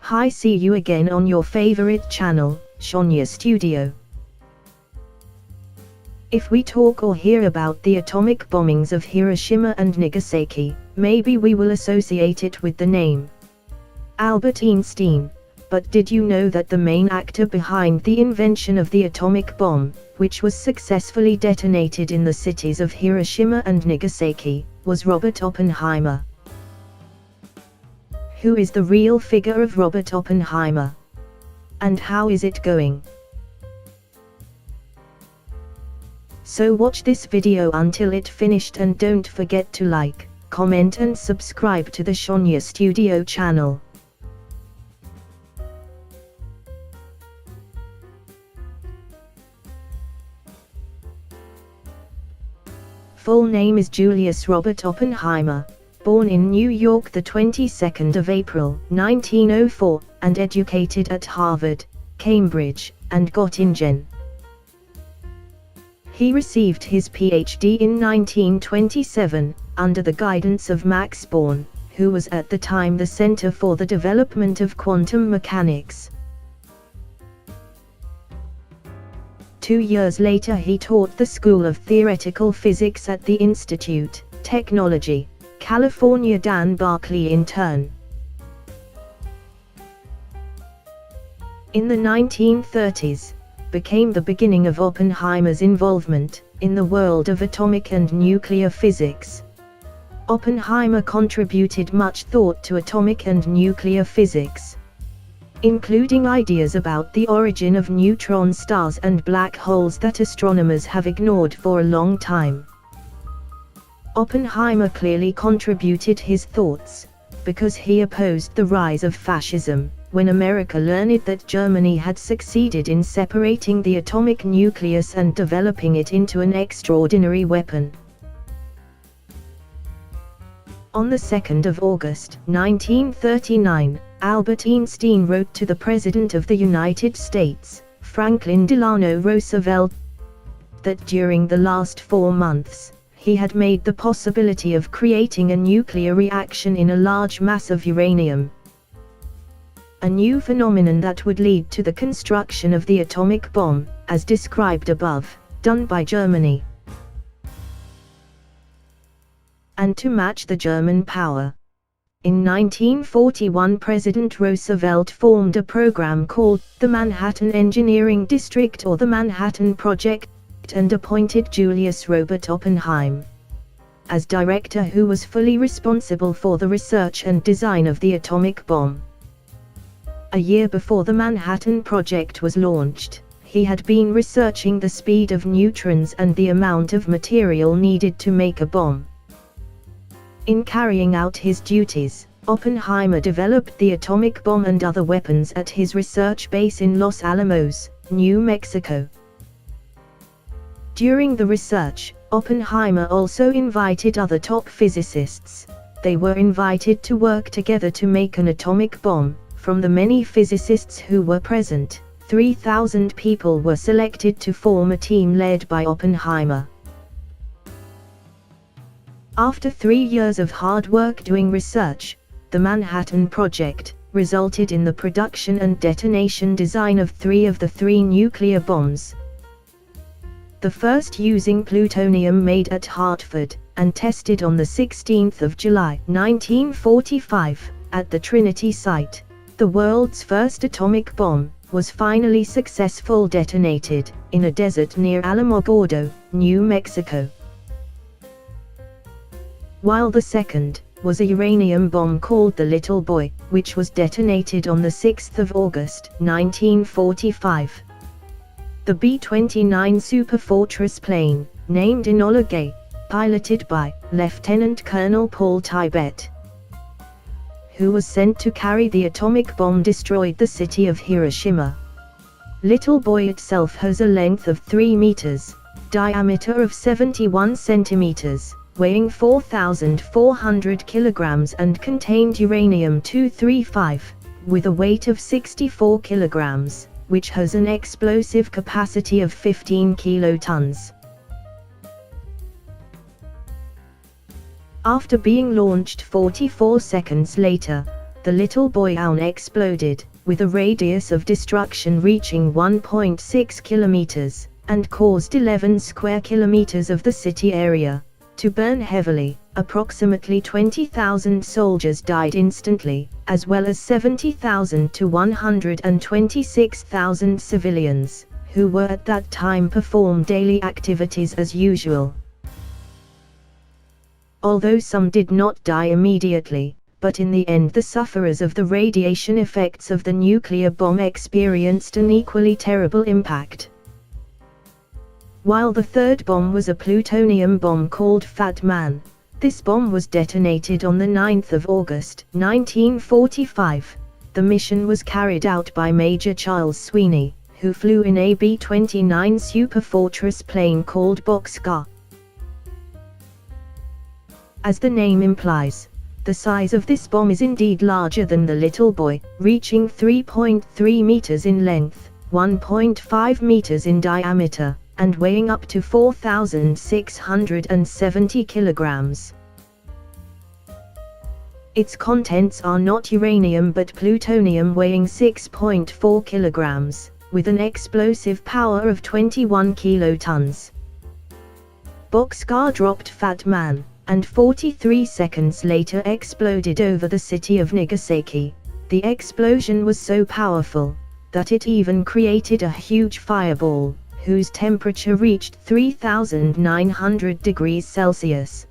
Hi, see you again on your favorite channel, Shonya Studio. If we talk or hear about the atomic bombings of Hiroshima and Nagasaki, maybe we will associate it with the name Albert Einstein. But did you know that the main actor behind the invention of the atomic bomb, which was successfully detonated in the cities of Hiroshima and Nagasaki, was Robert Oppenheimer? Who is the real figure of Robert Oppenheimer? And how is it going? So watch this video until it finished and don't forget to like, comment and subscribe to the Shonya Studio channel. Full name is Julius Robert Oppenheimer, born in New York the 22nd of April, 1904, and educated at Harvard, Cambridge, and Göttingen. He received his PhD in 1927, under the guidance of Max Born, who was at the time the Center for the Development of Quantum Mechanics. 2 years later he taught the School of Theoretical Physics at the Institute, Technology, California Dan Berkeley in turn. In the 1930s, became the beginning of Oppenheimer's involvement in the world of atomic and nuclear physics. Oppenheimer contributed much thought to atomic and nuclear physics, including ideas about the origin of neutron stars and black holes that astronomers have ignored for a long time. Oppenheimer clearly contributed his thoughts, because he opposed the rise of fascism, when America learned that Germany had succeeded in separating the atomic nucleus and developing it into an extraordinary weapon. On the 2nd of August, 1939, Albert Einstein wrote to the President of the United States, Franklin Delano Roosevelt, that during the last 4 months, he had made the possibility of creating a nuclear reaction in a large mass of uranium, a new phenomenon that would lead to the construction of the atomic bomb, as described above, done by Germany. And to match the German power, in 1941 President Roosevelt formed a program called the Manhattan Engineering District or the Manhattan Project, and appointed Julius Robert Oppenheimer as director, who was fully responsible for the research and design of the atomic bomb. A year before the Manhattan Project was launched, he had been researching the speed of neutrons and the amount of material needed to make a bomb. In carrying out his duties, Oppenheimer developed the atomic bomb and other weapons at his research base in Los Alamos, New Mexico. During the research, Oppenheimer also invited other top physicists. They were invited to work together to make an atomic bomb. From the many physicists who were present, 3,000 people were selected to form a team led by Oppenheimer. After 3 years of hard work doing research, the Manhattan Project resulted in the production and detonation design of 3 of the 3 nuclear bombs. The first using plutonium made at Hartford, and tested on the 16th of July, 1945, at the Trinity site. The world's first atomic bomb was finally successfully detonated in a desert near Alamogordo, New Mexico. While the second was a uranium bomb called the Little Boy, which was detonated on the 6th of August, 1945. The B-29 Superfortress plane, named Enola Gay, piloted by Lieutenant Colonel Paul Tibet, who was sent to carry the atomic bomb, destroyed the city of Hiroshima. Little Boy itself has a length of 3 meters, diameter of 71 centimeters, weighing 4,400 kilograms and contained uranium-235, with a weight of 64 kilograms, which has an explosive capacity of 15 kilotons. After being launched 44 seconds later, the little boy exploded, with a radius of destruction reaching 1.6 kilometers, and caused 11 square kilometers of the city area to burn heavily. Approximately 20,000 soldiers died instantly, as well as 70,000 to 126,000 civilians, who were at that time performed daily activities as usual. Although some did not die immediately, but in the end the sufferers of the radiation effects of the nuclear bomb experienced an equally terrible impact. While the third bomb was a plutonium bomb called Fat Man, this bomb was detonated on the 9th of August, 1945. The mission was carried out by Major Charles Sweeney, who flew in a B-29 Superfortress plane called Boxcar. As the name implies, the size of this bomb is indeed larger than the little boy, reaching 3.3 meters in length, 1.5 meters in diameter, and weighing up to 4,670 kilograms. Its contents are not uranium but plutonium weighing 6.4 kilograms, with an explosive power of 21 kilotons. Boxcar dropped Fat Man, and 43 seconds later exploded over the city of Nagasaki. The explosion was so powerful that it even created a huge fireball, whose temperature reached 3,900 degrees Celsius.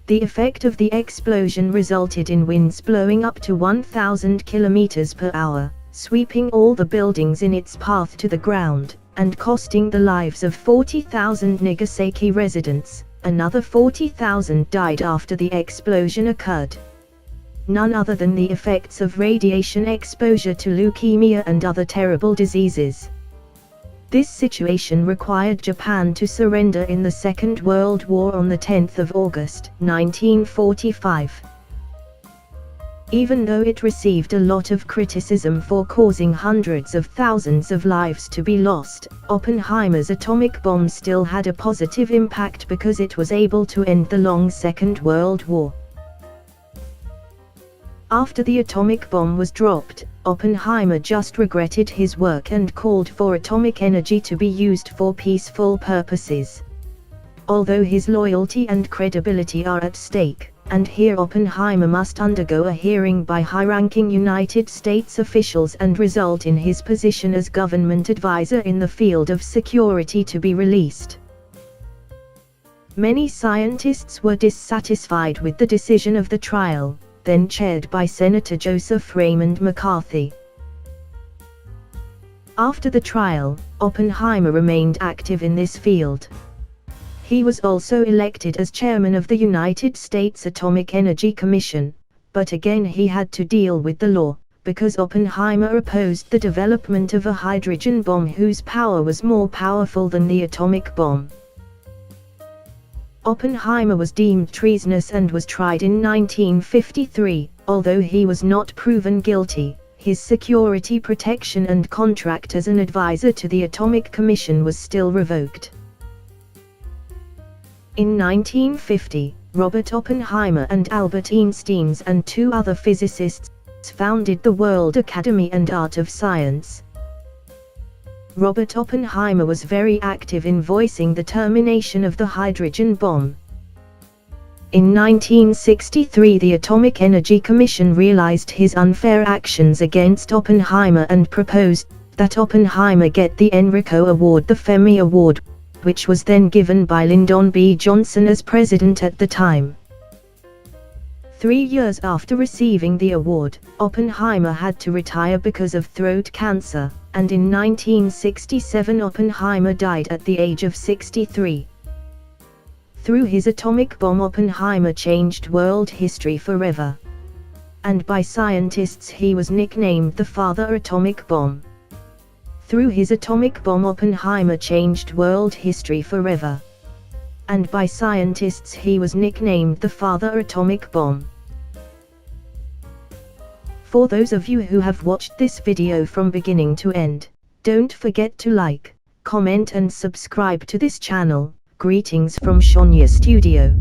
The effect of the explosion resulted in winds blowing up to 1,000 kilometers per hour, sweeping all the buildings in its path to the ground, and costing the lives of 40,000 Nagasaki residents. Another 40,000 died after the explosion occurred. None other than the effects of radiation exposure to leukemia and other terrible diseases. This situation required Japan to surrender in the Second World War on the 10th of August, 1945. Even though it received a lot of criticism for causing hundreds of thousands of lives to be lost, Oppenheimer's atomic bomb still had a positive impact because it was able to end the long Second World War. After the atomic bomb was dropped, Oppenheimer just regretted his work and called for atomic energy to be used for peaceful purposes. Although his loyalty and credibility are at stake, and here Oppenheimer must undergo a hearing by high-ranking United States officials and result in his position as government advisor in the field of security to be released. Many scientists were dissatisfied with the decision of the trial, then chaired by Senator Joseph Raymond McCarthy. After the trial, Oppenheimer remained active in this field. He was also elected as chairman of the United States Atomic Energy Commission, but again he had to deal with the law, because Oppenheimer opposed the development of a hydrogen bomb whose power was more powerful than the atomic bomb. Oppenheimer was deemed treasonous and was tried in 1953, although he was not proven guilty. His security protection and contract as an advisor to the Atomic Commission was still revoked. In 1950, Robert Oppenheimer and Albert Einstein and two other physicists founded the World Academy and Art of Science. Robert Oppenheimer was very active in voicing the termination of the hydrogen bomb. In 1963, the Atomic Energy Commission realized his unfair actions against Oppenheimer and proposed that Oppenheimer get the Enrico Award, the Fermi Award, which was then given by Lyndon B. Johnson as president at the time. 3 years after receiving the award, Oppenheimer had to retire because of throat cancer, and in 1967 Oppenheimer died at the age of 63. Through his atomic bomb, Oppenheimer changed world history forever. And by scientists he was nicknamed the Father Atomic Bomb. Through his atomic bomb, Oppenheimer changed world history forever. And by scientists he was nicknamed the Father Atomic Bomb. For those of you who have watched this video from beginning to end, don't forget to like, comment and subscribe to this channel. Greetings from Shonya Studio.